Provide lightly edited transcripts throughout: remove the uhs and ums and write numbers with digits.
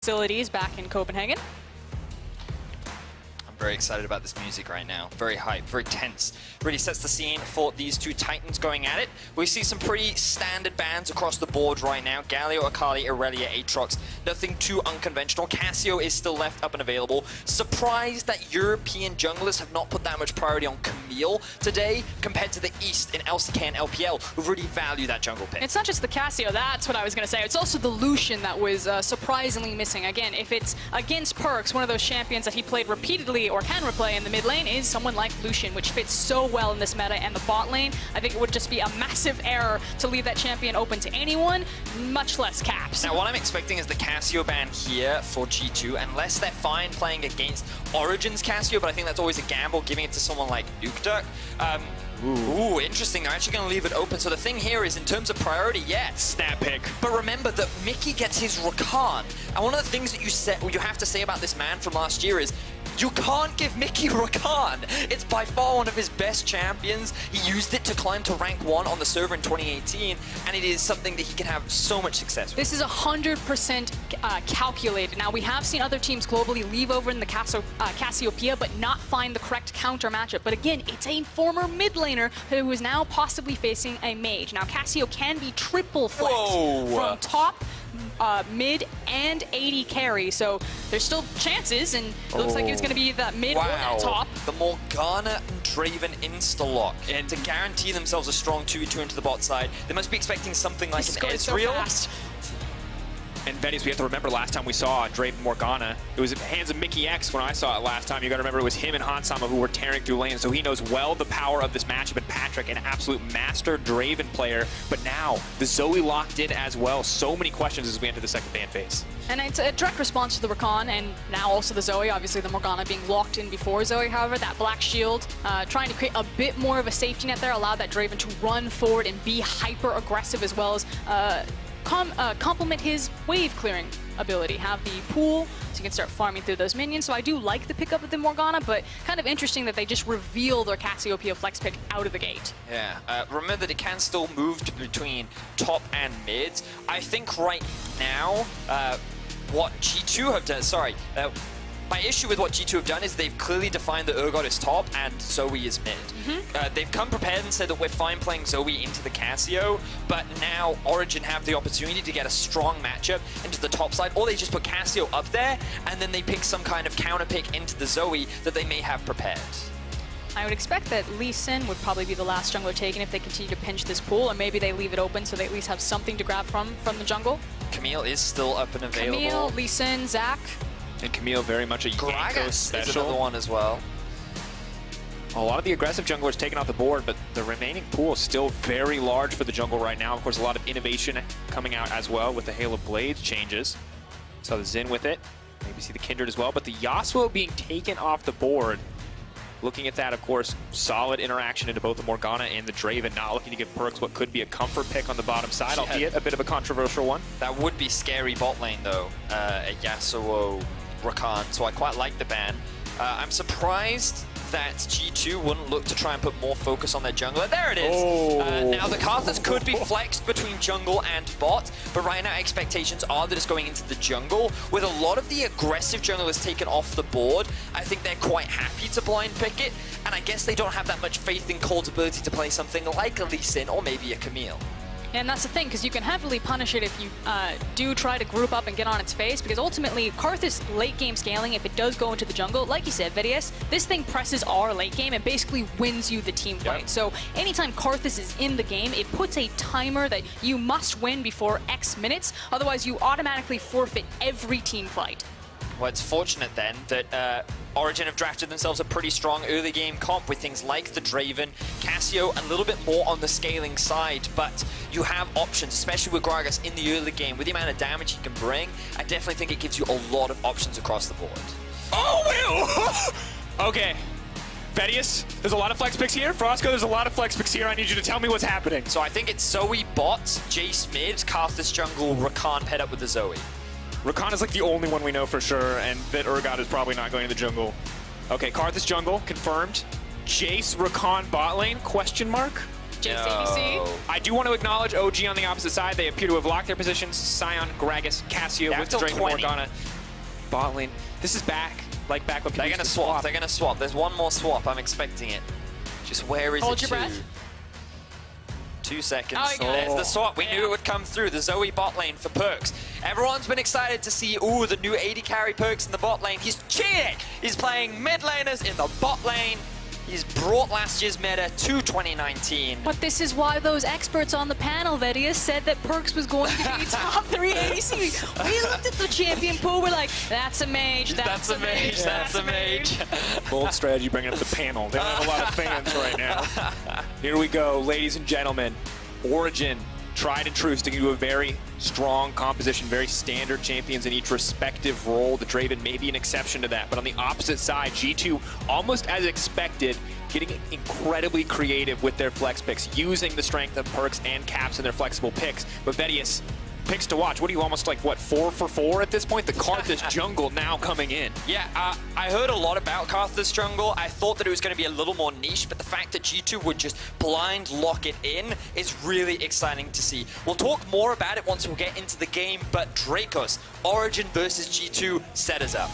facilities back in Copenhagen. Very excited about this music right now. Very hype, very tense. Really sets the scene for these two titans going at it. We see some pretty standard bans across the board right now. Galio, Akali, Aurelia, Aatrox. Nothing too unconventional. Cassio is still left up and available. Surprised that European junglers have not put that much priority on Camille today compared to the East in LCK and LPL, who really value that jungle pick. It's not just the Cassio, that's what I was going to say. It's also the Lucian that was surprisingly missing. Again, if it's against Perks, one of those champions that he played repeatedly or can replay in the mid lane is someone like Lucian, which fits so well in this meta. And the bot lane, I think it would just be a massive error to leave that champion open to anyone, much less Caps. Now, what I'm expecting is the Cassio ban here for G2, unless they're fine playing against Origen's Cassio, but I think that's always a gamble, giving it to someone like Nukeduck. Ooh, interesting. They're actually going to leave it open. So the thing here is, in terms of priority, yes. Snap pick. But remember that Mickey gets his Rakan. And one of the things that you have to say about this man from last year is, you can't give Mickey Rakan. It's by far one of his best champions. He used it to climb to rank 1 on the server in 2018, and it is something that he can have so much success with. This is 100% calculated. Now, we have seen other teams globally leave over in the Cassiopeia, but not find the correct counter matchup. But again, it's a former mid laner who is now possibly facing a mage. Now, Cassio can be triple flexed from top, mid, and 80 carry, so there's still chances, and it looks like it's going to be that mid or that top. The Morgana and Draven insta-lock, and to guarantee themselves a strong 2v2 into the bot side, they must be expecting something like an Ezreal. So And Venice, we have to remember last time we saw Draven Morgana, it was at the hands of Mickey X when I saw it last time. You gotta remember it was him and Hansama who were tearing through lanes, so he knows well the power of this matchup. And Patrick, an absolute master Draven player, but now the Zoe locked in as well. So many questions as we enter the second ban phase. And it's a direct response to the Rakan, and now also the Zoe, obviously the Morgana being locked in before Zoe. However, that black shield, trying to create a bit more of a safety net there, allow that Draven to run forward and be hyper aggressive, as well as complement his wave clearing ability, have the pool so you can start farming through those minions. So I do like the pickup of the Morgana, but kind of interesting that they just reveal their Cassiopeia flex pick out of the gate. Yeah, remember that it can still move between top and mids. I think right now, what G2 have done, my issue with what G2 have done is they've clearly defined that Urgot is top and Zoe is mid. They've come prepared and said that we're fine playing Zoe into the Cassio, but now Origen have the opportunity to get a strong matchup into the top side, or they just put Cassio up there and then they pick some kind of counter pick into the Zoe that they may have prepared. I would expect that Lee Sin would probably be the last jungler taken if they continue to pinch this pool, or maybe they leave it open so they at least have something to grab from the jungle. Camille is still up and available. Camille, Lee Sin, Zac. And Camille very much a Yanko special. Is another one as well. A lot of the aggressive junglers taken off the board, but the remaining pool is still very large for the jungle right now. Of course, a lot of innovation coming out as well with the Halo Blades changes. Saw the Xin with it. Maybe see the Kindred as well, but the Yasuo being taken off the board. Looking at that, of course, solid interaction into both the Morgana and the Draven. Not looking to give Perks what could be a comfort pick on the bottom side, albeit a bit of a controversial one. That would be scary bot lane, though, a Yasuo Rakan, so I quite like the ban. I'm surprised that G2 wouldn't look to try and put more focus on their jungler. There it is! Now the Karthus could be flexed between jungle and bot, but right now expectations are that it's going into the jungle. With a lot of the aggressive junglers taken off the board, I think they're quite happy to blind pick it, and I guess they don't have that much faith in Cold's ability to play something like a Lee Sin or maybe a Camille. And that's the thing, because you can heavily punish it if you do try to group up and get on its face, because ultimately, Karthus late game scaling, if it does go into the jungle, like you said, Vidius, this thing presses our late game and basically wins you the team fight. So anytime Karthus is in the game, it puts a timer that you must win before X minutes, otherwise you automatically forfeit every team fight. Well, it's fortunate then that Origen have drafted themselves a pretty strong early game comp with things like the Draven, Cassio, a little bit more on the scaling side, but you have options, especially with Gragas in the early game. With the amount of damage he can bring, I definitely think it gives you a lot of options across the board. Oh, Will! Okay. Vedius, there's a lot of flex picks here. Frosco, there's a lot of flex picks here. I need you to tell me what's happening. So I think it's Zoe bot, Jace mid, Karthus jungle, Rakan paired up with the Zoe. Rakan is like the only one we know for sure, and that Urgot is probably not going to the jungle. Okay, Karthus jungle, confirmed. Jace, Rakan bot lane, question mark? Jace ADC. I do want to acknowledge OG on the opposite side. They appear to have locked their positions. Scion, Gragas, Cassio with the Draven Morgana. Bot lane. This is back. Like back when They're going to swap. They're going to swap. There's one more swap. I'm expecting it. Just where is Hold it your to? breath. 2 seconds. Oh, There's the swap. We knew it would come through. The Zoe bot lane for Perks. Everyone's been excited to see, ooh, the new AD carry Perks in the bot lane. He's cheating. He's playing mid laners in the bot lane. He's brought last year's meta to 2019. But this is why those experts on the panel, Vedius, said that Perks was going to be top 3 ADC. We looked at the champion pool, we're like, that's a mage, that's a mage, that's a mage. Bold strategy bringing up the panel. They don't have a lot of fans right now. Here we go, ladies and gentlemen. Origen, tried and true, sticking to a very strong composition, very standard champions in each respective role. The Draven may be an exception to that, but on the opposite side, G2, almost as expected, getting incredibly creative with their flex picks, using the strength of Perks and Caps in their flexible picks. But Vedius, picks to watch. What are you, almost like, what, 4 for 4 at this point? The Karthus jungle now coming in. Yeah, I heard a lot about Karthus jungle. I thought that it was going to be a little more niche, but the fact that G2 would just blind lock it in is really exciting to see. We'll talk more about it once we get into the game, but Dracos, Origen versus G2, set us up.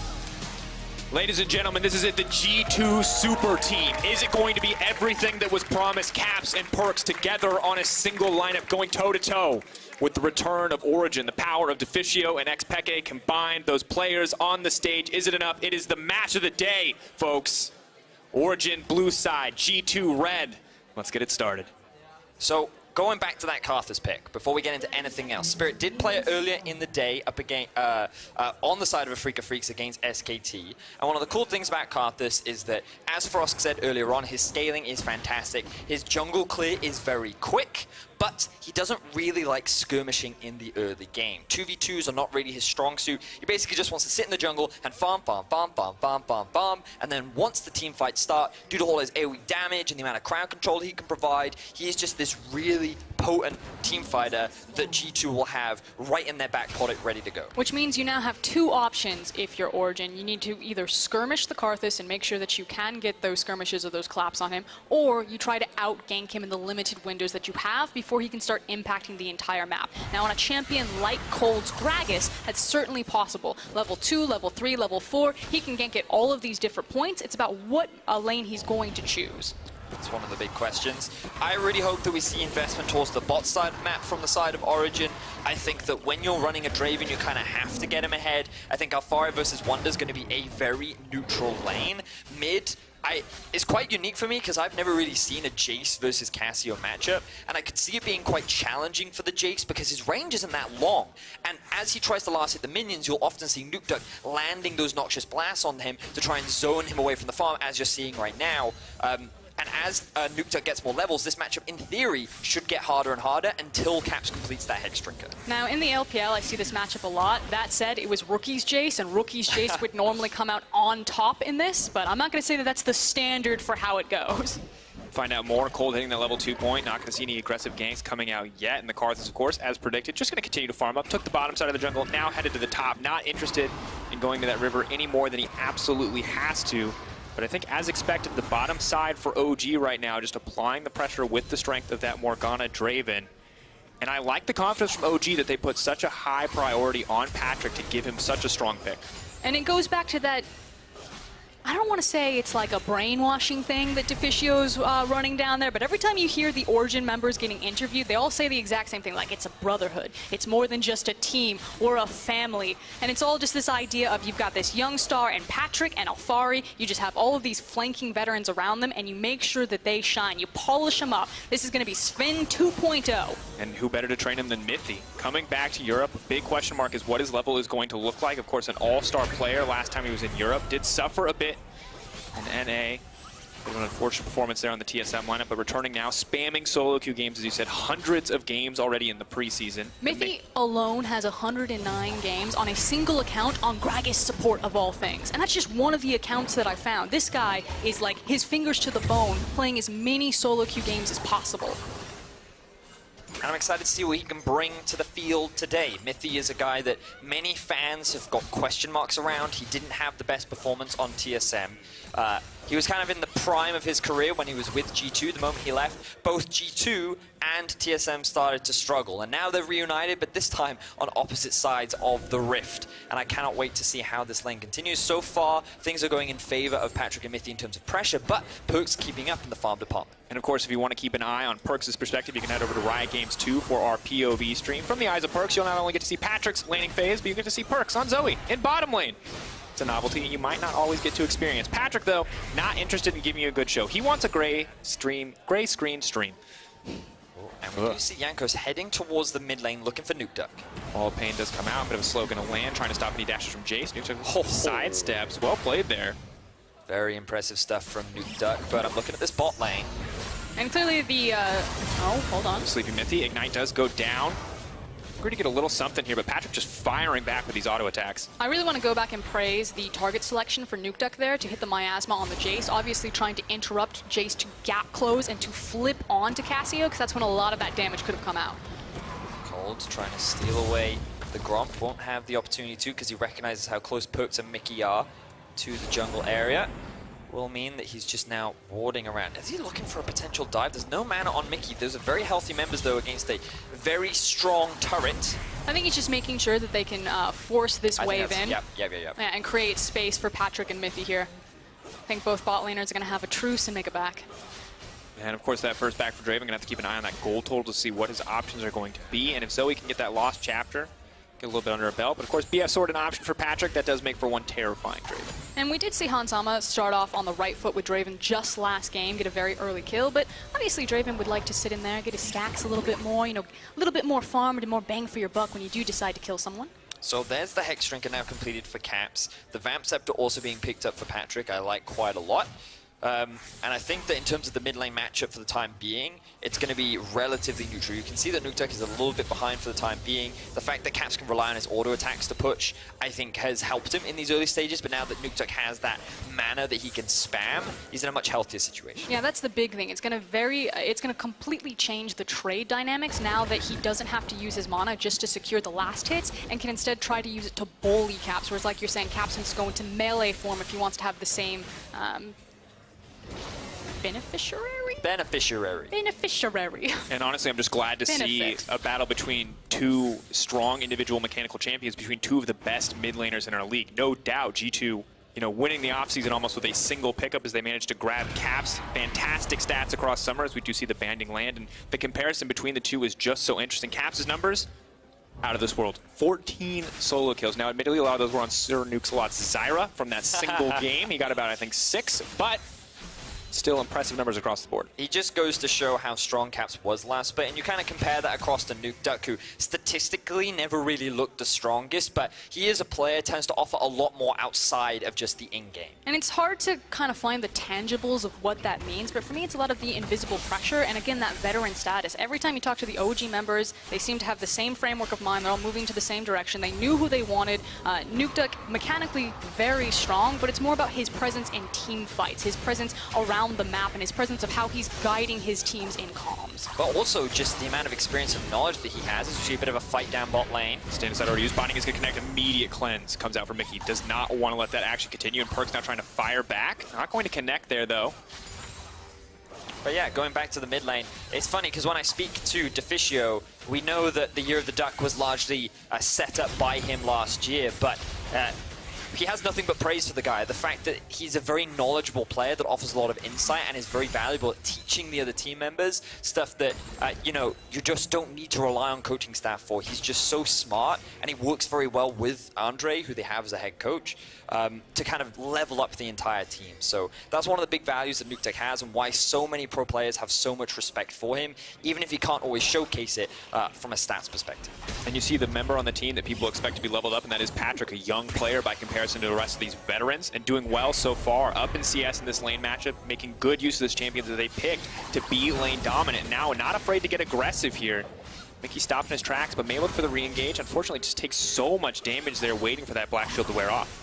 Ladies and gentlemen, this is it, the G2 super team. Is it going to be everything that was promised? Caps and Perks together on a single lineup going toe-to-toe with the return of Origen, the power of Deficio and Xpeke combined, those players on the stage. Is it enough? It is the match of the day, folks. Origen blue side, G2 red. Let's get it started. So, going back to that Karthus pick, before we get into anything else, Spirit did play it earlier in the day up against, on the side of a Freak of Freaks against SKT. And one of the cool things about Karthus is that, as Frost said earlier on, his scaling is fantastic. His jungle clear is very quick, but he doesn't really like skirmishing in the early game. 2v2s are not really his strong suit. He basically just wants to sit in the jungle and farm, and then once the team fights start, due to all his AoE damage and the amount of crowd control he can provide, he is just this really potent team fighter that G2 will have right in their back pocket ready to go. Which means you now have 2 options if you're Origen. You need to either skirmish the Karthus and make sure that you can get those skirmishes or those claps on him, or you try to out-gank him in the limited windows that you have before he can start impacting the entire map. Now on a champion like Cold's Gragas, that's certainly possible. Level 2, level 3, level 4, he can gank at all of these different points. It's about what lane he's going to choose. That's one of the big questions. I really hope that we see investment towards the bot side of the map from the side of Origen. I think that when you're running a Draven, you kind of have to get him ahead. I think Alfari versus Wonder is going to be a very neutral lane. Mid, it's quite unique for me because I've never really seen a Jace versus Cassio matchup, and I could see it being quite challenging for the Jace because his range isn't that long. And as he tries to last hit the minions, you'll often see Nukeduck landing those noxious blasts on him to try and zone him away from the farm, as you're seeing right now. And as Nukeduck gets more levels, this matchup, in theory, should get harder and harder until Caps completes that Hexdrinker. Now, in the LPL, I see this matchup a lot. That said, it was Rookie's Jace, and Rookie's Jace would normally come out on top in this, but I'm not going to say that that's the standard for how it goes. Find out more. Cold hitting that level 2 point. Not going to see any aggressive ganks coming out yet. And the Karthus, of course, as predicted, just going to continue to farm up. Took the bottom side of the jungle, now headed to the top. Not interested in going to that river any more than he absolutely has to. But I think, as expected, the bottom side for OG right now, just applying the pressure with the strength of that Morgana Draven. And I like the confidence from OG that they put such a high priority on Patrick to give him such a strong pick. And it goes back to that, I don't want to say it's like a brainwashing thing that Deficio's running down there, but every time you hear the Origen members getting interviewed, they all say the exact same thing, like it's a brotherhood. It's more than just a team or a family. And it's all just this idea of you've got this young star and Patrick and Alfari, you just have all of these flanking veterans around them and you make sure that they shine. You polish them up. This is going to be Sven 2.0. And who better to train him than Mithy? Coming back to Europe, big question mark is what his level is going to look like. Of course, an all-star player last time he was in Europe, did suffer a bit in NA. An unfortunate performance there on the TSM lineup, but returning now, spamming solo queue games, as you said, hundreds of games already in the preseason. Mithy alone has 109 games on a single account on Gragas support of all things. And that's just one of the accounts that I found. This guy is like his fingers to the bone, playing as many solo queue games as possible. And I'm excited to see what he can bring to the field today. Mithy is a guy that many fans have got question marks around. He didn't have the best performance on TSM. He was kind of in the prime of his career when he was with G2. The moment he left, both G2 and TSM started to struggle. And now they're reunited, but this time on opposite sides of the rift. And I cannot wait to see how this lane continues. So far, things are going in favor of Patrick and Mithy in terms of pressure, but Perks keeping up in the farm department. And of course, if you want to keep an eye on Perks' perspective, you can head over to Riot Games 2 for our POV stream. From the eyes of Perks, you'll not only get to see Patrick's laning phase, but you get to see Perks on Zoe in bottom lane. It's a novelty you might not always get to experience. Patrick, though, not interested in giving you a good show. He wants a gray screen stream. And we do see Jankos heading towards the mid lane, looking for Nuke Duck. All Pain does come out, bit of a slow gonna land, trying to stop any dashes from Jace. Nuke Duck sidesteps, well played there. Very impressive stuff from Nuke Duck, but I'm looking at this bot lane. And clearly the, oh, hold on. Sleepy Mithy, Ignite does go down. We're going to get a little something here, but Patrick just firing back with these auto attacks. I really want to go back and praise the target selection for Nuke Duck there to hit the miasma on the Jace. Obviously trying to interrupt Jace to gap close and to flip onto Cassio, because that's when a lot of that damage could have come out. Cold trying to steal away the Gromp. Won't have the opportunity to, because he recognizes how close Perks and Mickey are to the jungle area. Will mean that he's just now warding around. Is he looking for a potential dive? There's no mana on Mickey. Those are very healthy members, though, against a very strong turret. I think he's just making sure that they can force this wave in. Yep. And create space for Patrick and Mithy here. I think both bot laners are going to have a truce and make it back. And of course, that first back for Draven, going to have to keep an eye on that gold total to see what his options are going to be. And if Zoe can get that lost chapter, get a little bit under her belt. But of course, BF Sword an option for Patrick. That does make for one terrifying Draven. And we did see Hansama start off on the right foot with Draven just last game, get a very early kill, but obviously Draven would like to sit in there, get his stacks a little bit more, you know, a little bit more farmed and more bang for your buck when you do decide to kill someone. So there's the Hex Drinker now completed for Caps. The Vamp Scepter also being picked up for Patrick, I like quite a lot. And I think that in terms of the mid lane matchup for the time being, it's going to be relatively neutral. You can see that Nuke Duck is a little bit behind for the time being. The fact that Caps can rely on his auto attacks to push, I think, has helped him in these early stages. But now that Nuke Duck has that mana that he can spam, he's in a much healthier situation. Yeah, that's the big thing. It's going to completely change the trade dynamics now that he doesn't have to use his mana just to secure the last hits and can instead try to use it to bully Caps. Whereas, like you're saying, Caps needs to go into melee form if he wants to have the same. Beneficiary. And honestly, I'm just glad to see a battle between two strong individual mechanical champions, between two of the best mid laners in our league. No doubt, G2, you know, winning the offseason almost with a single pickup as they managed to grab Caps. Fantastic stats across summer as we do see the banding land, and the comparison between the two is just so interesting. Caps' numbers, out of this world. 14 solo kills. Now, admittedly, a lot of those were on Sir Nuke's-a-Lot's Zyra from that single game. He got about, I think, 6, but still impressive numbers across the board. He just goes to show how strong Caps was last split, and you kind of compare that across to Nuke Duck, who statistically never really looked the strongest, but he is a player, tends to offer a lot more outside of just the in-game. And it's hard to kind of find the tangibles of what that means, but for me it's a lot of the invisible pressure, and again, that veteran status. Every time you talk to the OG members, they seem to have the same framework of mind, they're all moving to the same direction, they knew who they wanted. Nuke Duck, mechanically very strong, but it's more about his presence in team fights, his presence around the map, and his presence of how he's guiding his teams in comms. But also just the amount of experience and knowledge that he has. As you see a bit of a fight down bot lane. Stand aside already used. Binding is going to connect. Immediate cleanse comes out for Mickey. Does not want to let that action continue, and Perk's now trying to fire back. Not going to connect there, though. But yeah, going back to the mid lane, it's funny because when I speak to Deficio, we know that the Year of the Duck was largely set up by him last year, but he has nothing but praise for the guy. The fact that he's a very knowledgeable player that offers a lot of insight and is very valuable at teaching the other team members stuff that, you know, you just don't need to rely on coaching staff for. He's just so smart, and he works very well with Andre, who they have as a head coach, to kind of level up the entire team. So that's one of the big values that Nuke Duck has, and why so many pro players have so much respect for him, even if he can't always showcase it from a stats perspective. And you see the member on the team that people expect to be leveled up, and that is Patrick, a young player by comparison to the rest of these veterans, and doing well so far up in CS in this lane matchup, making good use of this champion that they picked to be lane dominant. Now, not afraid to get aggressive here. Mickey stopped in his tracks, but may look for the re-engage. Unfortunately, just takes so much damage there waiting for that black shield to wear off.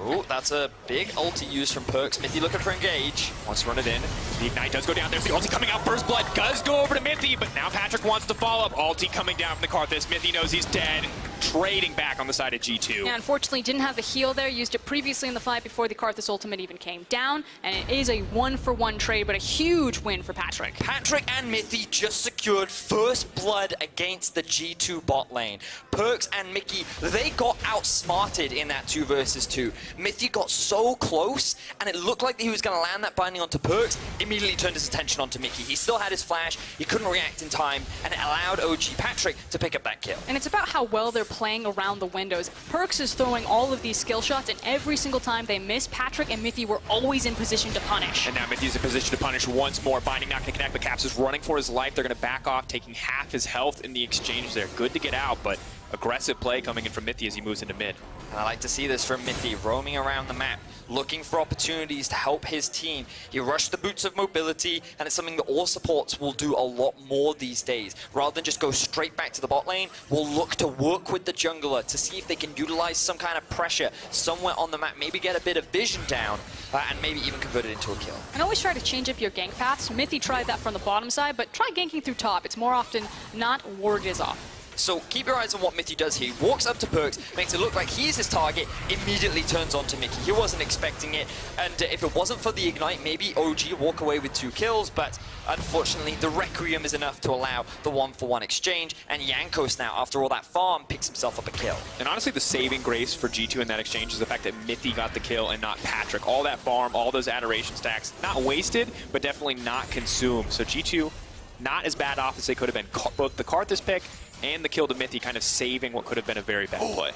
Oh, that's a big ulti use from Perks. Mithy looking for engage. Wants to run it in. The Ignite does go down. There's the ulti coming out. First blood does go over to Mithy, but now Patrick wants to follow up. Ulti coming down from the Karthus. Mithy knows he's dead. trading back on the side of G2. Yeah, unfortunately, didn't have the heal there. Used it previously in the fight before the Karthus ultimate even came down. And it is a 1-for-1 trade, but a huge win for Patrick. Patrick and Mithy just secured first blood against the G2 bot lane. Perks and Mickey, they got outsmarted in that 2 versus 2. Mithy got so close, and it looked like he was going to land that binding onto Perks, immediately turned his attention onto Mickey. He still had his flash, he couldn't react in time, and it allowed OG Patrick to pick up that kill. And it's about how well they're playing around the windows. Perks is throwing all of these skill shots, and every single time they miss, Patrick and Mithy were always in position to punish. And now Mithy's in position to punish once more. Binding not going to connect, but Caps is running for his life. They're going to back off, taking half his health in the exchange there. Good to get out, but aggressive play coming in from Mithy as he moves into mid. And I like to see this from Mithy, roaming around the map, looking for opportunities to help his team. He rushed the boots of mobility, and it's something that all supports will do a lot more these days. Rather than just go straight back to the bot lane, we'll look to work with the jungler to see if they can utilize some kind of pressure somewhere on the map, maybe get a bit of vision down, and maybe even convert it into a kill. And always try to change up your gank paths. Mithy tried that from the bottom side, but try ganking through top. It's more often not ward is off. So keep your eyes on what Mithy does here. He walks up to Perks, makes it look like he's his target, immediately turns on to Mickey. He wasn't expecting it, and if it wasn't for the Ignite, maybe OG walk away with 2 kills, but unfortunately the Requiem is enough to allow the 1-for-1 exchange, and Jankos now, after all that farm, picks himself up a kill. And honestly, the saving grace for G2 in that exchange is the fact that Mithy got the kill and not Patrick. All that farm, all those adoration stacks, not wasted, but definitely not consumed. So G2, not as bad off as they could have been. Both the Karthus pick and the kill to Mithy kind of saving what could have been a very bad play.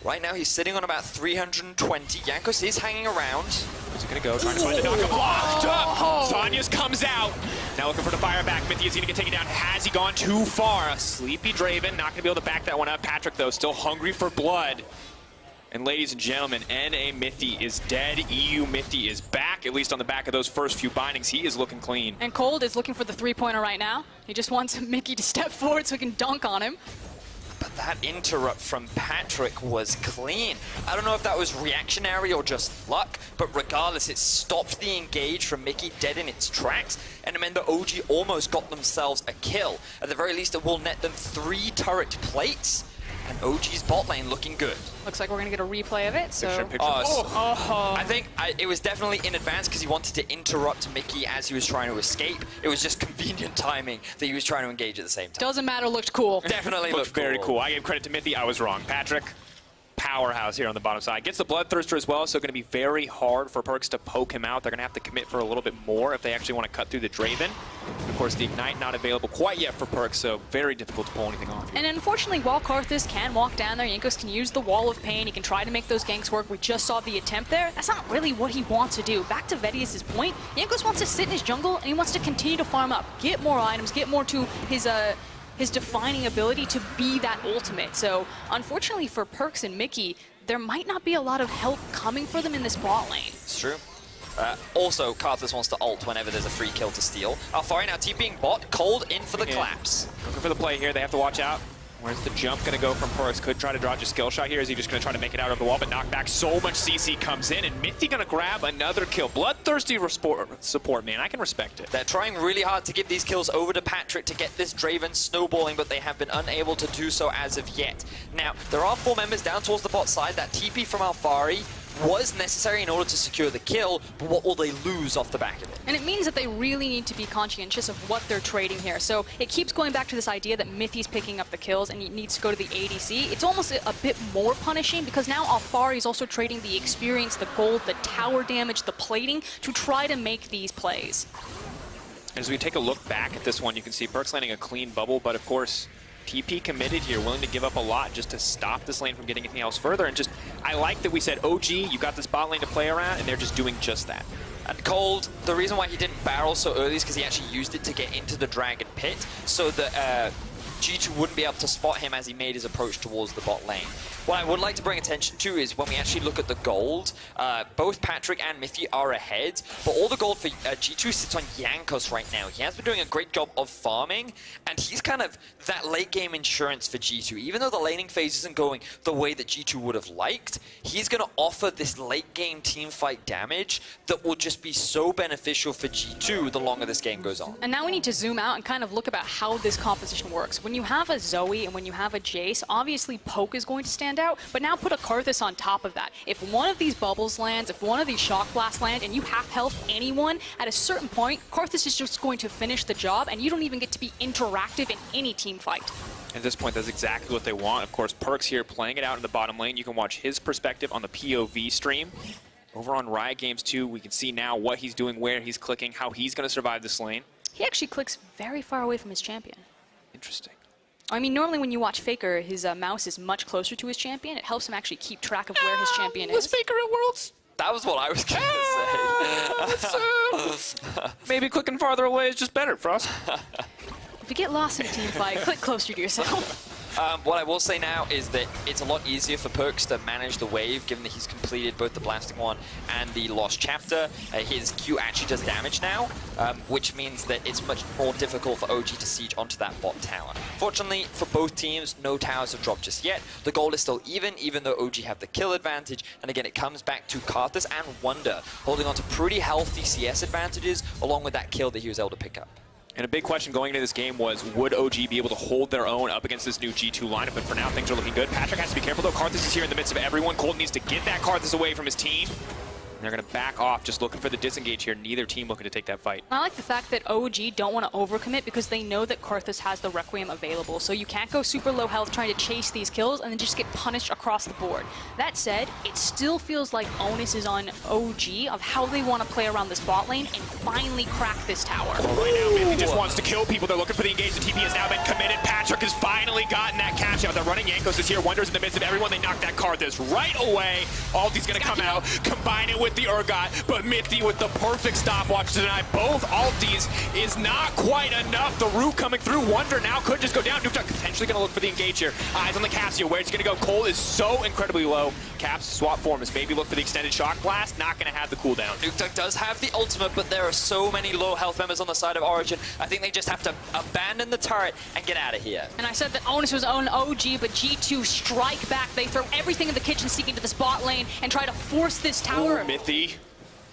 Right now he's sitting on about 320. Jankos is hanging around. Where's he going to go? Trying to find the knock. Blocked up! Sonya's comes out. Now looking for the fire back. Mithy is going to get taken down. Has he gone too far? A sleepy Draven. Not going to be able to back that one up. Patrick, though, still hungry for blood. And ladies and gentlemen, NA Mithy is dead. EU Mithy is back, at least on the back of those first few bindings. He is looking clean. And Cold is looking for the 3-pointer right now. He just wants Mickey to step forward so he can dunk on him. But that interrupt from Patrick was clean. I don't know if that was reactionary or just luck, but regardless, it stopped the engage from Mickey dead in its tracks, and it meant that OG almost got themselves a kill. At the very least, it will net them 3 turret plates, and OG's bot lane looking good. Looks like we're going to get a replay of it. So. Picture. I think it was definitely in advance because he wanted to interrupt Mickey as he was trying to escape. It was just convenient timing that he was trying to engage at the same time. Doesn't matter, looked cool. Definitely Looked very cool. I gave credit to Mithy. I was wrong. Patrick, powerhouse here on the bottom side. Gets the Bloodthirster as well, so going to be very hard for Perks to poke him out. They're going to have to commit for a little bit more if they actually want to cut through the Draven. And of course, the Ignite not available quite yet for Perks, so very difficult to pull anything off. And unfortunately, while Karthus can walk down there, Jankos can use the Wall of Pain. He can try to make those ganks work. We just saw the attempt there. That's not really what he wants to do. Back to Vedius' point, Jankos wants to sit in his jungle, and he wants to continue to farm up, get more items, get more to his defining ability to be that ultimate. So unfortunately for Perks and Mickey, there might not be a lot of help coming for them in this bot lane. It's true. Also, Karthus wants to ult whenever there's a free kill to steal. Alfari now TPing bot, Cold in for the collapse. Looking for the play here, they have to watch out. Where's the jump going to go from Perks? Could try to dodge a skill shot here. Is he just going to try to make it out of the wall, but knock back? So much CC comes in, and Mithy going to grab another kill. Bloodthirsty support, man. I can respect it. They're trying really hard to give these kills over to Patrick to get this Draven snowballing, but they have been unable to do so as of yet. Now, there are 4 members down towards the bot side. That TP from Alfari was necessary in order to secure the kill, but what will they lose off the back of it? And it means that they really need to be conscientious of what they're trading here. So it keeps going back to this idea that Mithy's picking up the kills and he needs to go to the ADC. It's almost a bit more punishing because now Alfari is also trading the experience, the gold, the tower damage, the plating to try to make these plays. And as we take a look back at this one, you can see Perks landing a clean bubble, but of course, TP committed here, willing to give up a lot just to stop this lane from getting anything else further. And just, I like that we said, OG, you got this bot lane to play around, and they're just doing just that. And Cold, the reason why he didn't barrel so early is because he actually used it to get into the Dragon Pit, so that G2 wouldn't be able to spot him as he made his approach towards the bot lane. What I would like to bring attention to is when we actually look at the gold, both Patrick and Mithy are ahead, but all the gold for G2 sits on Jankos right now. He has been doing a great job of farming, and he's kind of that late game insurance for G2. Even though the laning phase isn't going the way that G2 would have liked, he's going to offer this late game team fight damage that will just be so beneficial for G2 the longer this game goes on. And now we need to zoom out and kind of look about how this composition works. When you have a Zoe and when you have a Jace, obviously Poke is going to stand out, but now put a Karthus on top of that. If one of these bubbles lands, if one of these Shock Blasts land, and you half health anyone, at a certain point, Karthus is just going to finish the job, and you don't even get to be interactive in any team fight. At this point, that's exactly what they want. Of course, Perks here playing it out in the bottom lane. You can watch his perspective on the POV stream. Over on Riot Games 2, we can see now what he's doing, where he's clicking, how he's going to survive this lane. He actually clicks very far away from his champion. Interesting. I mean, normally when you watch Faker, his mouse is much closer to his champion. It helps him actually keep track of where his champion Was is. Faker at Worlds? That was what I was going to say. Maybe clicking farther away is just better, Frost. If you get lost in a team fight, click closer to yourself. What I will say now is that it's a lot easier for Perks to manage the wave, given that he's completed both the Blasting one and the Lost Chapter. His Q actually does damage now, which means that it's much more difficult for OG to siege onto that bot tower. Fortunately, for both teams, no towers have dropped just yet. The goal is still even though OG have the kill advantage. And again, it comes back to Karthus and Wonder, holding on to pretty healthy CS advantages, along with that kill that he was able to pick up. And a big question going into this game was, would OG be able to hold their own up against this new G2 lineup? But for now, things are looking good. Patrick has to be careful, though. Karthus is here in the midst of everyone. Colt needs to get that Karthus away from his team. And they're going to back off, just looking for the disengage here. Neither team looking to take that fight. I like the fact that OG don't want to overcommit because they know that Karthus has the Requiem available. So you can't go super low health trying to chase these kills and then just get punished across the board. That said, it still feels like onus is on OG of how they want to play around this bot lane and finally crack this tower. Well, right now, Mithy just wants to kill people. They're looking for the engage. The TP has now been committed. Patrick has finally gotten that catch out. They're running Yankos is here. Wonders in the midst of everyone. They knock that Karthus right away. Aldi's going to come out, combine it with the Urgot. But Mithy with the perfect stopwatch to deny both Altis is not quite enough. The root coming through. Wonder now could just go down. Nukeduck potentially going to look for the engage here. Eyes on the Cassio. Where's he going to go? Cole is so incredibly low. Caps swap form is maybe look for the extended shock blast. Not going to have the cooldown. Nukeduck does have the ultimate, but there are so many low health members on the side of Origen. I think they just have to abandon the turret and get out of here. And I said that onus was on OG, but G2 strike back. They throw everything in the kitchen seeking to the spot lane and try to force this tower. Ooh, Mithy.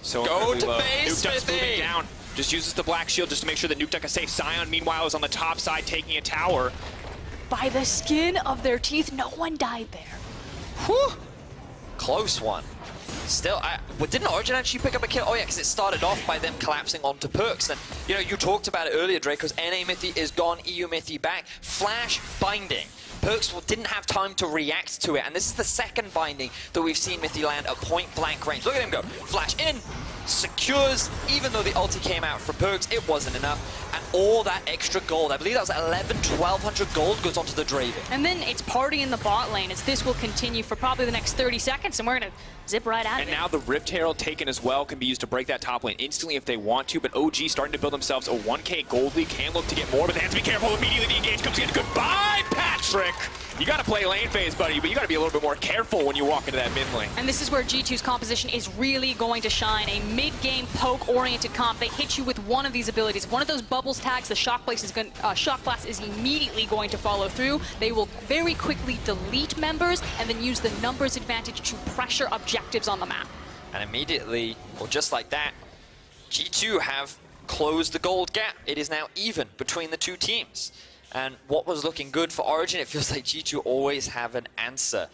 So go to low. base, Nukeduck's moving Mithy. down. Just uses the black shield just to make sure that Nukeduck is safe. Sion, meanwhile, is on the top side taking a tower. By the skin of their teeth, no one died there. Whew. Close one. Still, didn't Origen actually pick up a kill? Oh yeah, because it started off by them collapsing onto Perks. And you know, you talked about it earlier, Draco's NA Mithy is gone, EU Mithy back. Flash binding. Perks didn't have time to react to it, and this is the second binding that we've seen Mithy land at point blank range. Look at him go. Flash in, secures, even though the ulti came out for Perks, it wasn't enough. And all that extra gold, I believe that was 1,200 gold goes onto the Draven. And then it's party in the bot lane as this will continue for probably the next 30 seconds, and we're going to zip right out of it. And now the Rift Herald taken as well can be used to break that top lane instantly if they want to, but OG starting to build themselves a 1K gold lead, can look to get more, but they have to be careful. Immediately the engage comes in. Goodbye, Patrick! You gotta play lane phase, buddy, but you gotta be a little bit more careful when you walk into that mid lane. And this is where G2's composition is really going to shine. A mid-game poke-oriented comp. They hit you with one of these abilities. If one of those bubbles tags, the Shock Blast is immediately going to follow through. They will very quickly delete members and then use the numbers advantage to pressure objectives on the map. And immediately, or just like that, G2 have closed the gold gap. It is now even between the two teams. And what was looking good for Origen, it feels like G2 always have an answer.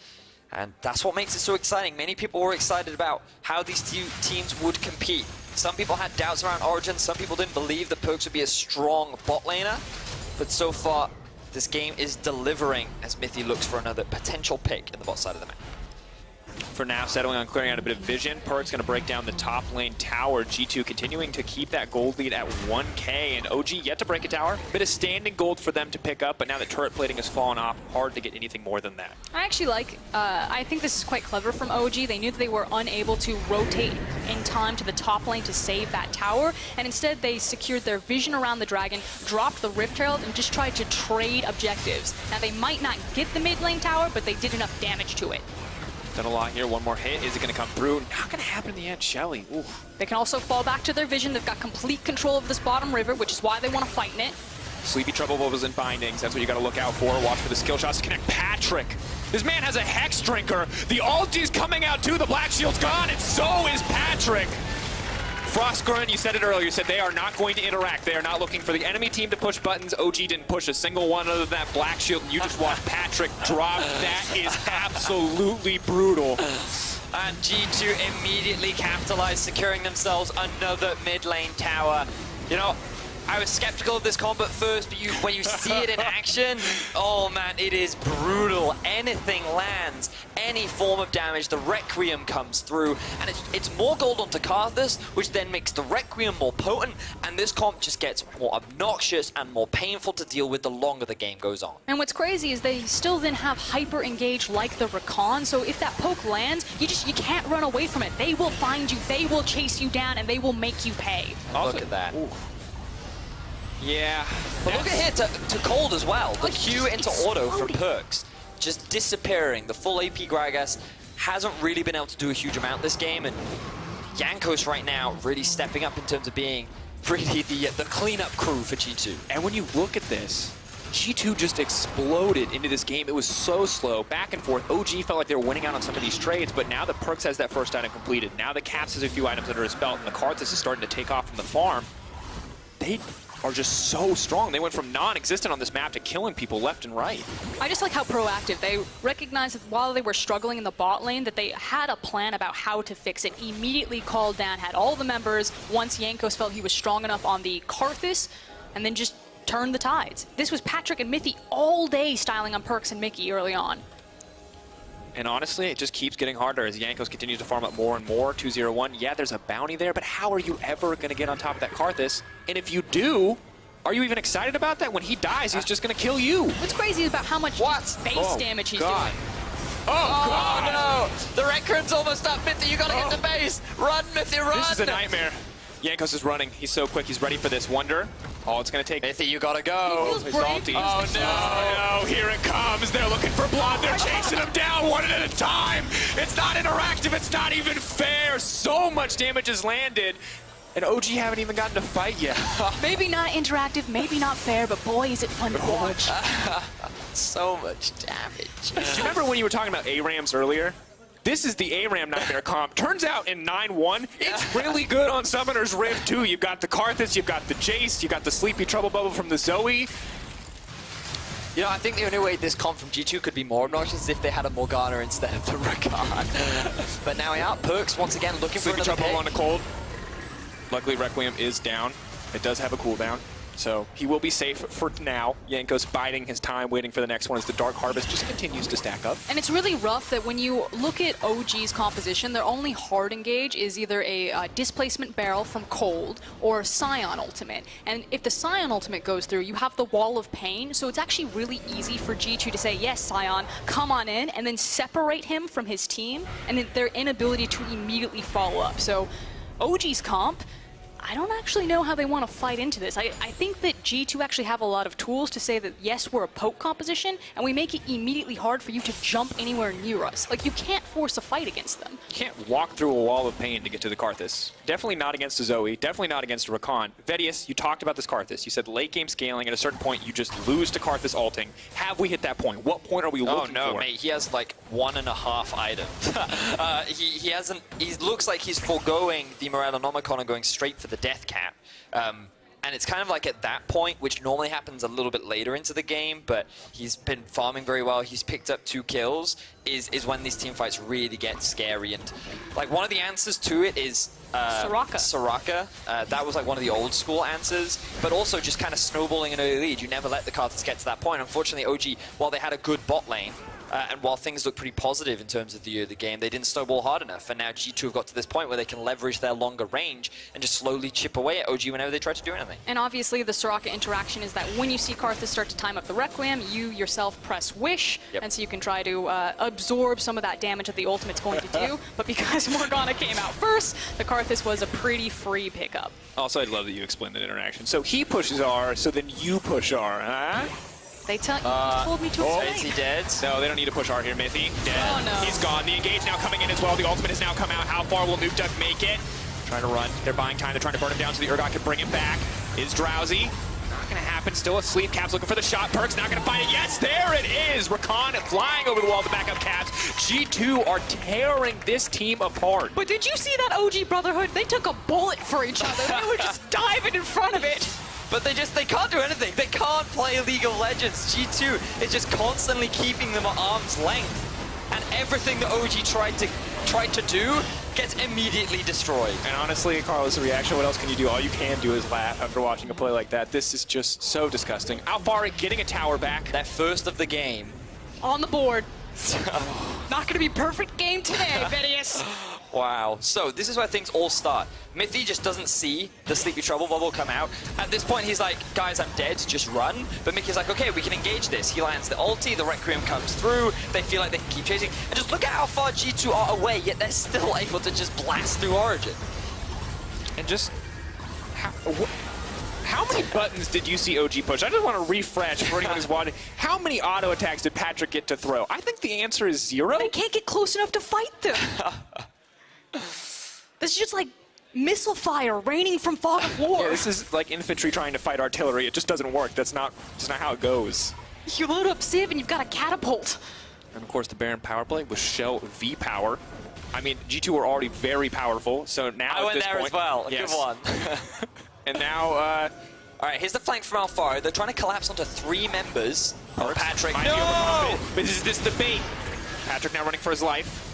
And that's what makes it so exciting. Many people were excited about how these two teams would compete. Some people had doubts around Origen. Some people didn't believe that Perks would be a strong bot laner. But so far, this game is delivering as Mithy looks for another potential pick in the bot side of the map. For now, settling on clearing out a bit of vision. Perk's going to break down the top lane tower. G2 continuing to keep that gold lead at 1K, and OG yet to break a tower. Bit of standing gold for them to pick up, but now that turret plating has fallen off, hard to get anything more than that. I actually like, I think this is quite clever from OG. They knew that they were unable to rotate in time to the top lane to save that tower, and instead they secured their vision around the dragon, dropped the Rift Herald, and just tried to trade objectives. Now they might not get the mid lane tower, but they did enough damage to it. Done a lot here. One more hit. Is it going to come through? Not going to happen in the end. Shelly. Ooh. They can also fall back to their vision. They've got complete control of this bottom river, which is why they want to fight in it. Sleepy Trouble bubbles and bindings. That's what you got to look out for. Watch for the skill shots to connect. Patrick. This man has a Hex Drinker. The ulti's coming out too. The Black Shield's gone, and so is Patrick. Frostgrun, you said it earlier, you said they are not going to interact. They are not looking for the enemy team to push buttons. OG didn't push a single one other than that black shield, and you just watched Patrick drop. That is absolutely brutal. And G2 immediately capitalized, securing themselves another mid lane tower. You know, I was skeptical of this comp at first, but when you see it in action, oh man, it is brutal. Anything lands, any form of damage, the Requiem comes through, and it's more gold onto Karthus, which then makes the Requiem more potent, and this comp just gets more obnoxious and more painful to deal with the longer the game goes on. And what's crazy is they still then have hyper engage like the Rakan, so if that poke lands, you can't run away from it. They will find you, they will chase you down, and they will make you pay. Also, look at that. Ooh. Yeah. But look at here to Cold as well. The Q into auto from Perks just disappearing. The full AP Gragas hasn't really been able to do a huge amount this game, and Jankos right now really stepping up in terms of being really the cleanup crew for G2. And when you look at this, G2 just exploded into this game. It was so slow, back and forth. OG felt like they were winning out on some of these trades, but now that Perks has that first item completed, now that Caps has a few items under his belt, and the Karthus is starting to take off from the farm, they are just so strong. They went from non-existent on this map to killing people left and right. I just like how proactive. They recognized that while they were struggling in the bot lane, that they had a plan about how to fix it. Immediately called down, had all the members, once Jankos felt he was strong enough on the Karthus, and then just turned the tides. This was Patrick and Mithy all day styling on Perks and Mickey early on. And honestly, it just keeps getting harder as Jankos continues to farm up more and more. 2-0-1, yeah, there's a bounty there, but how are you ever going to get on top of that Karthus? And if you do, are you even excited about that? When he dies, he's just going to kill you. What's crazy is about how much base damage he's doing. Oh, God. No! The Requiem's almost up. Mithy, you got to get to base. Run, Mithy, run! This is a nightmare. Jankos is running. He's so quick. He's ready for this. Wonder. All it's going to take. Mithy, you got to go. His ulti. Oh, no. Here it comes. They're looking for blood. They're chasing him down one at a time. It's not interactive. It's not even fair. So much damage has landed. And OG haven't even gotten to fight yet. Maybe not interactive, maybe not fair, but boy, is it fun to watch. So much damage. Do you remember when you were talking about ARAMs earlier? This is the ARAM Nightmare comp. Turns out in 9-1, it's really good on Summoner's Rift too. You've got the Karthus, you've got the Jace, you've got the Sleepy Trouble Bubble from the Zoe. You know, I think the only way this comp from G2 could be more obnoxious is if they had a Morgana instead of the Rakan. But now we are. Perks once again looking Sleepy for another Trouble pick. on a cold. Luckily, Requiem is down. It does have a cooldown, so he will be safe for now. Jankos biding his time, waiting for the next one as the Dark Harvest just continues to stack up. And it's really rough that when you look at OG's composition, their only hard engage is either a displacement barrel from Cold or Scion ultimate. And if the Scion ultimate goes through, you have the Wall of Pain, so it's actually really easy for G2 to say, yes, Scion, come on in, and then separate him from his team, and then their inability to immediately follow up. So OG's comp, I don't actually know how they want to fight into this. I think that G2 actually have a lot of tools to say that, yes, we're a poke composition, and we make it immediately hard for you to jump anywhere near us. Like, you can't force a fight against them. You can't walk through a wall of pain to get to the Karthus. Definitely not against a Zoe, definitely not against a Rakan. Vedius, you talked about this Karthus. You said late game scaling, at a certain point you just lose to Karthus ulting. Have we hit that point? What point are we looking for? Oh no, mate, he has like 1.5 items. He looks like he's foregoing the Morellonomicon and going straight for the Death Cap. And it's kind of like at that point, which normally happens a little bit later into the game, but he's been farming very well. He's picked up 2 kills, is when these team fights really get scary. And like one of the answers to it is Soraka. That was like one of the old school answers, but also just kind of snowballing an early lead. You never let the Karthus get to that point. Unfortunately, OG, while they had a good bot lane, and while things look pretty positive in terms of the game, they didn't snowball hard enough. And now G2 have got to this point where they can leverage their longer range and just slowly chip away at OG whenever they try to do anything. And obviously the Soraka interaction is that when you see Karthus start to time up the Requiem, you yourself press Wish, and so you can try to absorb some of that damage that the ultimate's going to do. But because Morgana came out first, the Karthus was a pretty free pickup. Also, I'd love that you explained that interaction. So he pushes R, so then you push R, huh? They told me to explain. Is he dead? No, they don't need to push R here, Mithy. Dead. Oh, no. He's gone. The engage now coming in as well. The ultimate has now come out. How far will Nuke Duck make it? Trying to run. They're buying time. They're trying to burn him down so the Urgot can bring him back. Is Drowsy. going to happen. Still asleep. Caps looking for the shot. Perk's not going to find it. Yes, there it is. Rakan flying over the wall to back up Caps. G2 are tearing this team apart. But did you see that OG Brotherhood? They took a bullet for each other. They were just diving in front of it. But they can't do anything. They can't play League of Legends. G2 is just constantly keeping them at arm's length. And everything that OG tried to do gets immediately destroyed. And honestly, Carlos, the reaction, what else can you do? All you can do is laugh after watching a play like that. This is just so disgusting. Alfari getting a tower back. That first of the game. On the board. Not going to be perfect game today, Vedius. Wow. So this is where things all start. Mithy just doesn't see the Sleepy Trouble bubble come out. At this point, he's like, guys, I'm dead, just run. But Mickey's like, okay, we can engage this. He lands the ulti, the Requiem comes through. They feel like they can keep chasing. And just look at how far G2 are away, yet they're still able to just blast through Origin. And just... How many buttons did you see OG push? I just want to refresh for anyone who's watching. How many auto attacks did Patrick get to throw? I think the answer is 0. They can't get close enough to fight them. This is just like missile fire raining from fog of war. Yeah, this is like infantry trying to fight artillery. It just doesn't work. That's not how it goes. You load up Civ and you've got a catapult. And of course, the Baron power play with Shell V power. I mean, G2 were already very powerful, so now I went there as well. Yes. Good one. And now, all right, here's the flank from Alfaro. They're trying to collapse onto 3 members. Oh, Patrick, no! But is this the bait? Patrick now running for his life.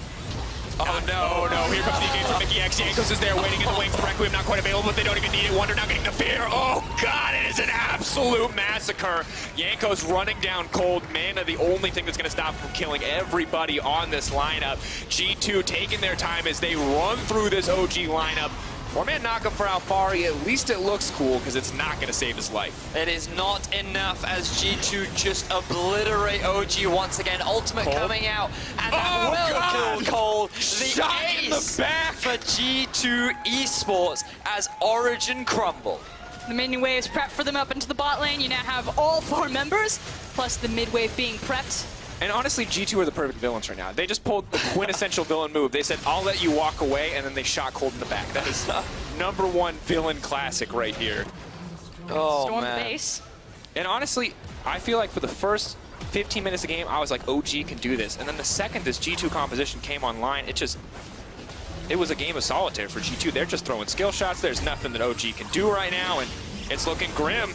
Oh, no. Here comes the engage from Mickey X. Jankos is there waiting in the wings. The Requiem not quite available, but they don't even need it. Wonder now getting the fear. Oh, God, it is an absolute massacre. Jankos running down cold. Mana, the only thing that's going to stop him from killing everybody on this lineup. G2 taking their time as they run through this OG lineup. 4-man knockup for Alfari. At least it looks cool because it's not going to save his life. It is not enough as G2 just obliterate OG once again. Ultimate coming out, and that will kill Cole. The ace in the back for G2 eSports as Origin crumble. The minion wave is prepped for them up into the bot lane. You now have all 4 members, plus the mid wave being prepped. And honestly, G2 are the perfect villains right now. They just pulled the quintessential villain move. They said, I'll let you walk away, and then they shot cold in the back. That is #1 villain classic right here. Oh, Storm man. the base. And honestly, I feel like for the first 15 minutes of the game, I was like, OG can do this. And then the second this G2 composition came online, it was a game of solitaire for G2. They're just throwing skill shots. There's nothing that OG can do right now, and it's looking grim.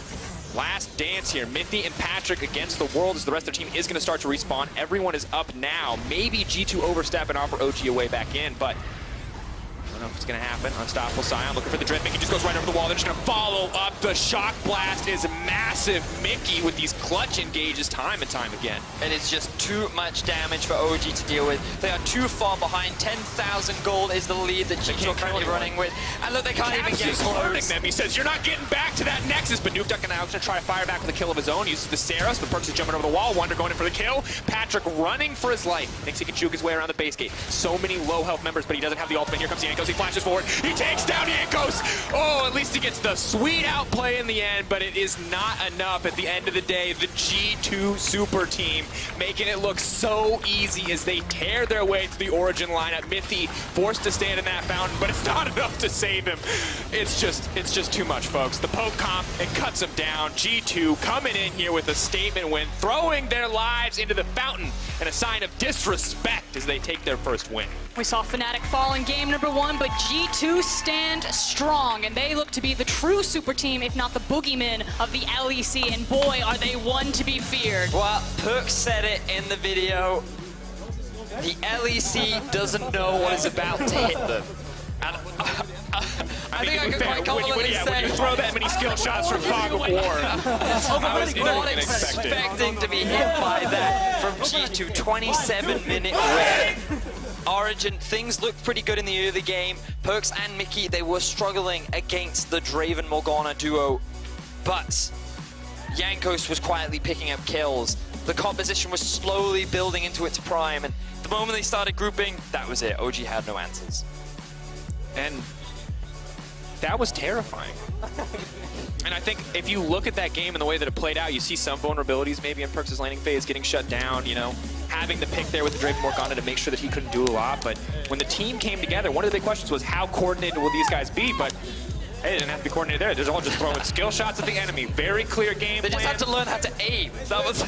Last dance here. Mithy and Patrick against the world as the rest of their team is going to start to respawn. Everyone is up now. Maybe G2 overstep and offer OG a way back in, but I don't know if it's going to happen. Unstoppable Scion looking for the drift. Mickey just goes right over the wall. They're just going to follow up. The shock blast is massive. Mickey with these clutch engages time and time again. And it's just too much damage for OG to deal with. They are too far behind. 10,000 gold is the lead that G2 are currently running with. And look, they can't even get close. Them. He says, you're not getting back to that Nexus. But Nuke Duck now going to try to fire back with a kill of his own. Uses the Saros, but Perks is jumping over the wall. Wonder going in for the kill. Patrick running for his life. Thinks he can juke his way around the base gate. So many low health members, but he doesn't have the ultimate. Here comes Jankos. He flashes forward. He takes down Jankos. Oh, at least he gets the sweet outplay in the end, but it is not enough at the end of the day. The G2 super team making it look so easy as they tear their way through the Origin lineup. Mithy forced to stand in that fountain, but it's not enough to save him. It's just too much, folks. The poke comp, it cuts him down. G2 coming in here with a statement win, throwing their lives into the fountain and a sign of disrespect as they take their first win. We saw Fnatic fall in game #1, but G2 stand strong, and they look to be the true super team, if not the boogeymen of the LEC, and boy, are they one to be feared. Well, Perk said it in the video. The LEC doesn't know what is about to hit them. And I think I can quite confidently say... When you throw that many skill shots from Fog of War, I was not expecting to be hit by that from G2. 27-minute win. Origin, things looked pretty good in the early game. Perks and Mickey, they were struggling against the Draven Morgana duo, but Jankos was quietly picking up kills. The composition was slowly building into its prime, and the moment they started grouping, that was it. OG had no answers. And that was terrifying. And I think if you look at that game and the way that it played out, you see some vulnerabilities maybe in Perks' laning phase getting shut down, you know, having the pick there with the Draven Morgana to make sure that he couldn't do a lot. But when the team came together, one of the big questions was how coordinated will these guys be? But Hey, it didn't have to be coordinated there. They're all just throwing skill shots at the enemy. Very clear game They just plan. have to learn how to aim. That was...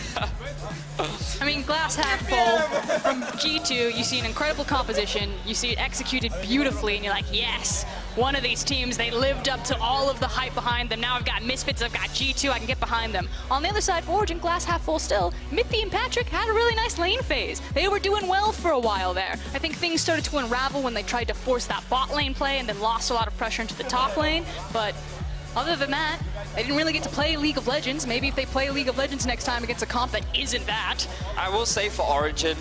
I mean, glass half full from G2. You see an incredible composition. You see it executed beautifully, and you're like, yes, one of these teams, they lived up to all of the hype behind them. Now I've got Misfits, I've got G2, I can get behind them. On the other side, for Origen, glass half full still. Mithy and Patrick had a really nice lane phase. They were doing well for a while there. I think things started to unravel when they tried to force that bot lane play and then lost a lot of pressure into the top lane. But other than that, they didn't really get to play League of Legends. Maybe if they play League of Legends next time against a comp that isn't that. I will say for Origen,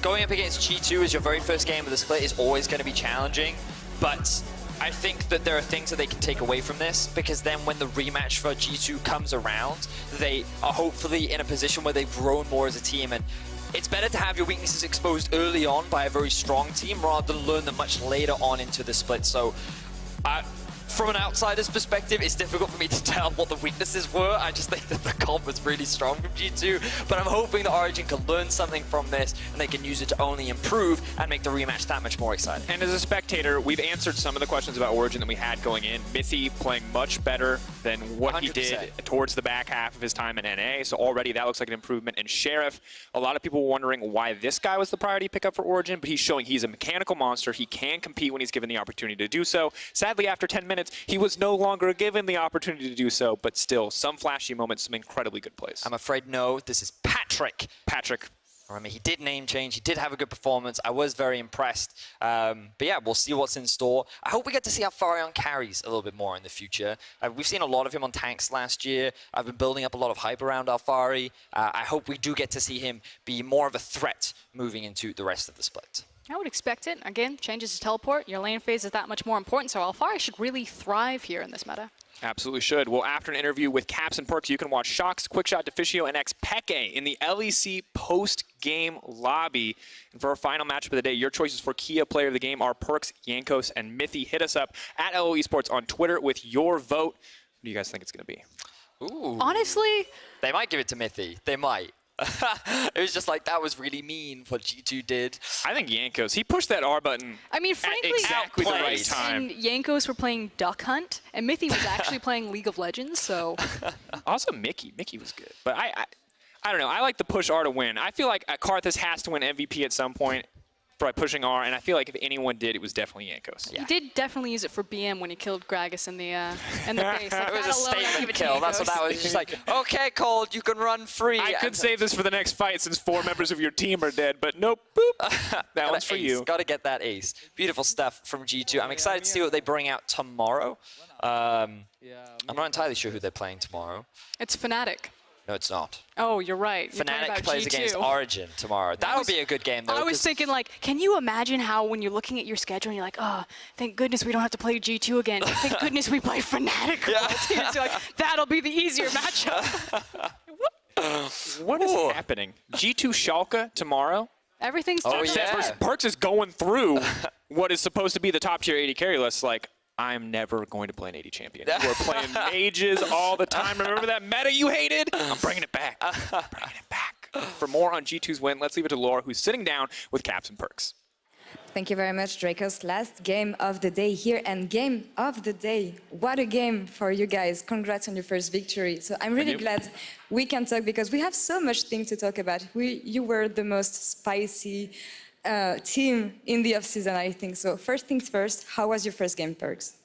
going up against G2 as your very first game of the split is always going to be challenging, but I think that there are things that they can take away from this, because then when the rematch for G2 comes around, they are hopefully in a position where they've grown more as a team, and it's better to have your weaknesses exposed early on by a very strong team rather than learn them much later on into the split. So from an outsider's perspective, it's difficult for me to tell what the weaknesses were. I just think that the comp was really strong from G2, but I'm hoping that Origen can learn something from this and they can use it to only improve and make the rematch that much more exciting. And as a spectator, we've answered some of the questions about Origen that we had going in. Mithy playing much better than what 100%. He did towards the back half of his time in NA, so already that looks like an improvement. And Sheriff, a lot of people were wondering why this guy was the priority pickup for Origen, but he's showing he's a mechanical monster. He can compete when he's given the opportunity to do so. Sadly, after 10 minutes, he was no longer given the opportunity to do so, but still, some flashy moments, some incredibly good plays. I'm afraid no, this is Patrick. Patrick. I mean, he did name change, he did have a good performance, I was very impressed. But yeah, we'll see what's in store. I hope we get to see how Farion carries a little bit more in the future. We've seen a lot of him on tanks last year. I've been building up a lot of hype around Alfari. I hope we do get to see him be more of a threat moving into the rest of the split. I would expect it. Again, changes to teleport. Your lane phase is that much more important, so Alfari should really thrive here in this meta. Absolutely should. Well, after an interview with Caps and Perks, you can watch Shox, Quickshot, Deficio, and XPeke in the LEC post-game lobby. And for our final matchup of the day, your choices for Kia Player of the Game are Perks, Yankos, and Mithy. Hit us up at LO Esports on Twitter with your vote. What do you guys think it's going to be? Ooh. Honestly, they might give it to Mithy. They might. It was just like, that was really mean what G2 did. I think Yankos. He pushed that R button. I mean, frankly, at exactly the right time. And Yankos were playing Duck Hunt, and Mithy was actually playing League of Legends, so. Also, Mickey. Mickey was good. But I don't know. I like the push R to win. I feel like Karthus has to win MVP at some point by pushing R, and I feel like if anyone did, it was definitely Yankos. Yeah. He did definitely use it for BM when he killed Gragas in the base. Like, it was a statement kill. That's what that was. Just like, okay, Cold, you can run free. I could save this for the next fight since 4 members of your team are dead, but nope, boop. That one's for you. Got to get that ace. Beautiful stuff from G2. I'm excited to see what they bring out tomorrow. I'm not entirely sure who they're playing tomorrow. It's Fnatic. No, it's not. Oh, you're right. Fnatic plays against Origen tomorrow. That would be a good game, though. I was thinking, like, can you imagine how when you're looking at your schedule and you're like, oh, thank goodness we don't have to play G2 again. Thank goodness we play Fnatic. Yeah. So, like, that'll be the easier matchup. What is happening? G2 Schalke tomorrow? Everything's Perks is going through what is supposed to be the top tier 80 carry list. Like, I'm never going to play an 80 champion. We're playing mages all the time. Remember that meta you hated? I'm bringing it back. Bringing it back. For more on G2's win, let's leave it to Laura, who's sitting down with Caps and Perks. Thank you very much, Dracos. Last game of the day here, and game of the day. What a game for you guys. Congrats on your first victory. So I'm really glad we can talk, because we have so much things to talk about. You were the most spicy team in the off-season, I think. So first things first, how was your first game, Perks?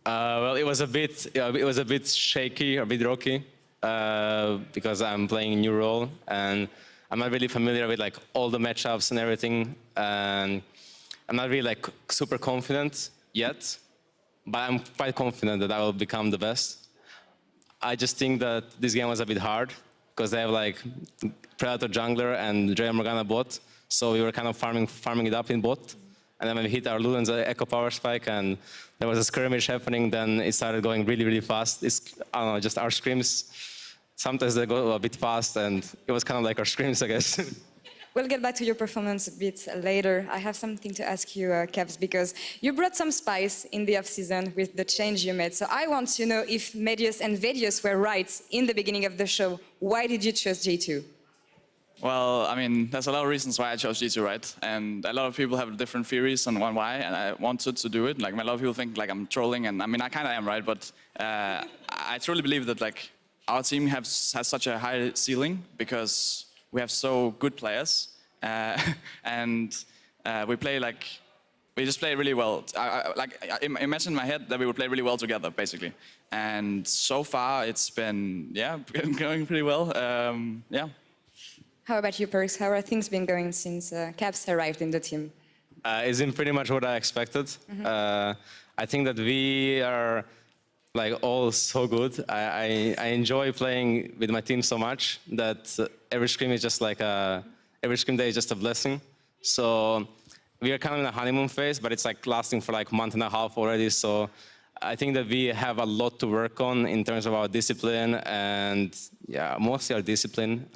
Well, it was a bit shaky, a bit rocky, because I'm playing a new role and I'm not really familiar with like all the matchups and everything, and I'm not really like super confident yet, but I'm quite confident that I will become the best. I just think that this game was a bit hard because they have like Predator jungler and Drea Morgana bot. So we were kind of farming it up in bot. And then when we hit our Luden's Echo Power Spike and there was a skirmish happening, then it started going really, really fast. I don't know, just our scrims, sometimes they go a bit fast, and it was kind of like our scrims, I guess. We'll get back to your performance a bit later. I have something to ask you, Kevs, because you brought some spice in the off-season with the change you made. So I want to know if Medius and Vedius were right in the beginning of the show. Why did you choose G2? Well, I mean, there's a lot of reasons why I chose G2, right? And a lot of people have different theories on why, and I wanted to do it. Like, a lot of people think like I'm trolling, and I mean, I kind of am, right? But I truly believe that like our team has such a high ceiling because we have so good players, and we just play really well. I imagine in my head that we would play really well together, basically. And so far, it's been going pretty well. Yeah. How about you, Perks? How are things been going since Caps arrived in the team? It's been pretty much what I expected. I think that we are like all so good. I enjoy playing with my team so much that every scrim is just like every scrim day is just a blessing. So we are kind of in a honeymoon phase, but it's like lasting for like a month and a half already. So I think that we have a lot to work on in terms of our discipline and mostly our discipline.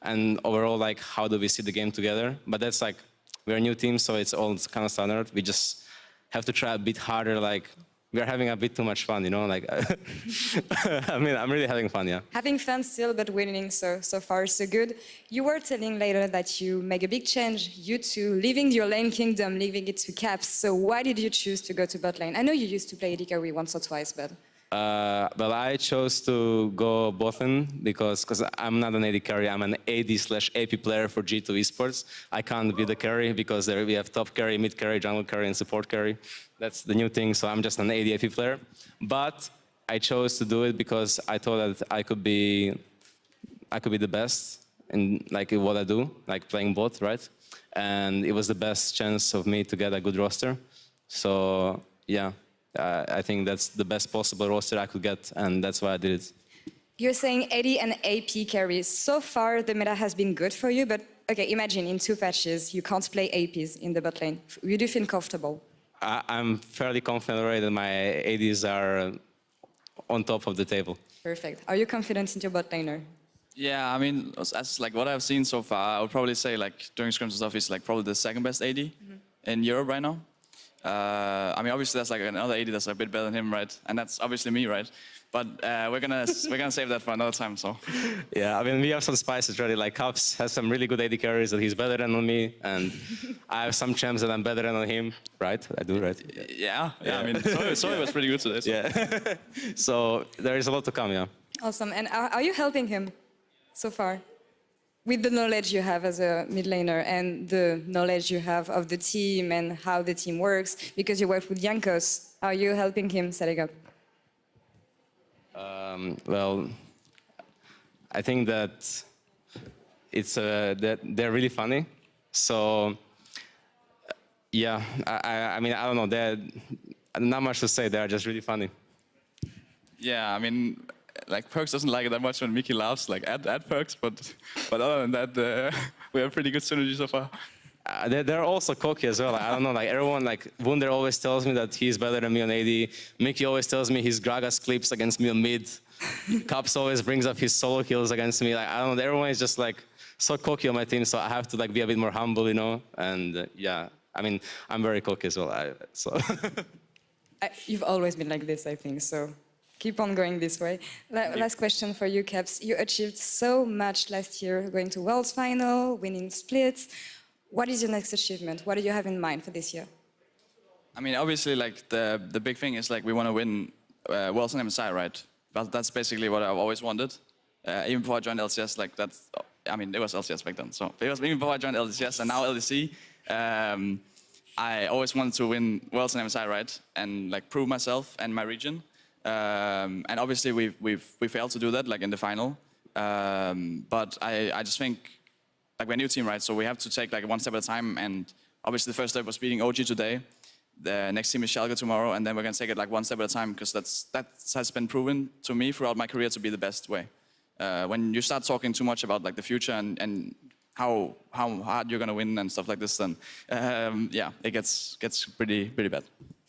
And overall, like, how do we see the game together? But that's like, we're a new team, so it's all kind of standard. We just have to try a bit harder. Like, we're having a bit too much fun, you know? Like, I mean, I'm really having fun, yeah. Having fun still, but winning so far so good. You were telling later that you make a big change, you two, leaving your lane kingdom, leaving it to Caps. So why did you choose to go to bot lane? I know you used to play AD carry once or twice, but... Well, I chose to go bot lane because I'm not an AD carry. I'm an AD/AP player for G2 eSports. I can't be the carry because there we have top carry, mid carry, jungle carry, and support carry. That's the new thing. So I'm just an AD/AP player. But I chose to do it because I thought that I could be the best in like what I do, like playing bot, right? And it was the best chance of me to get a good roster. So yeah. I think that's the best possible roster I could get, and that's why I did it. You're saying AD and AP carries. So far, the meta has been good for you, but okay, imagine in 2 patches, you can't play APs in the bot lane. You do feel comfortable? I'm fairly confident already that my ADs are on top of the table. Perfect. Are you confident in your bot laner? Yeah, I mean, as like what I've seen so far, I would probably say like during scrims and stuff, he's like probably the second best AD in Europe right now. I mean, obviously there's like another AD that's a bit better than him, right? And that's obviously me, right? But we're gonna save that for another time. So. Yeah, I mean, we have some spices ready. Like Cups has some really good AD carries that he's better than on me, and I have some champs that I'm better than on him. Right? I do, right? Yeah. I mean, Zoe was pretty good today. So. Yeah. So there is a lot to come. Yeah. Awesome. And are you helping him so far? With the knowledge you have as a mid laner and the knowledge you have of the team and how the team works, because you work with Jankos, are you helping him setting up? Well, I think that it's that they're really funny. So yeah, I mean, I don't know. They're not much to say. They're just really funny. Yeah, I mean. Like Perks doesn't like it that much when Mickey laughs, like at Perks, but other than that, we have pretty good synergy so far. They're also cocky as well. I don't know, like everyone, like Wunder always tells me that he's better than me on AD. Mickey always tells me his Gragas clips against me on mid. Cups always brings up his solo kills against me. Like I don't know, everyone is just like so cocky on my team, so I have to like be a bit more humble, you know. And yeah, I mean, I'm very cocky as well. You've always been like this, I think. So. Keep on going this way. Last question for you, Caps. You achieved so much last year, going to Worlds Final, winning splits. What is your next achievement? What do you have in mind for this year? I mean, obviously, like the big thing is like we want to win Worlds and MSI, right? But that's basically what I've always wanted. Even before I joined LCS, like that's. I mean, it was LCS back then. So it was even before I joined LCS and now LEC. I always wanted to win Worlds and MSI, right? And like prove myself and my region. And obviously we failed to do that, like in the final. But I just think, like we're a new team, right? So we have to take like one step at a time. And obviously the first step was beating OG today. The next team is Schalke tomorrow, and then we're gonna take it like one step at a time because that has been proven to me throughout my career to be the best way. When you start talking too much about like the future and how hard you're gonna win and stuff like this, then yeah, it gets pretty bad.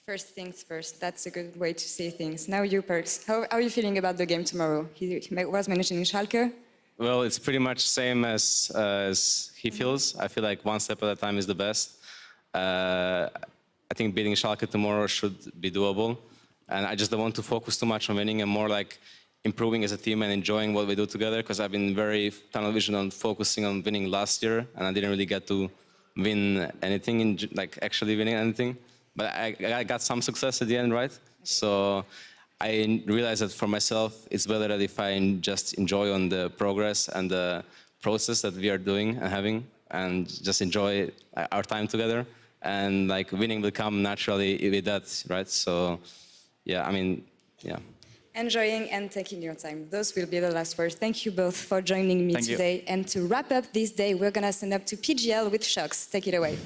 First things first, that's a good way to say things. Now you, Perks, how are you feeling about the game tomorrow? He was mentioning Schalke. Well, it's pretty much same as he feels. I feel like one step at a time is the best. I think beating Schalke tomorrow should be doable. And I just don't want to focus too much on winning and more like improving as a team and enjoying what we do together, because I've been very tunnel vision on focusing on winning last year, and I didn't really get to win anything, like actually winning anything. But I got some success at the end, right? So I realized that for myself, it's better that if I just enjoy on the progress and the process that we are doing and having, and just enjoy our time together, and like winning will come naturally with that, right? So yeah, I mean, yeah. Enjoying and taking your time. Those will be the last words. Thank you both for joining me today. And to wrap up this day, we're gonna send up to PGL with Shocks. Take it away.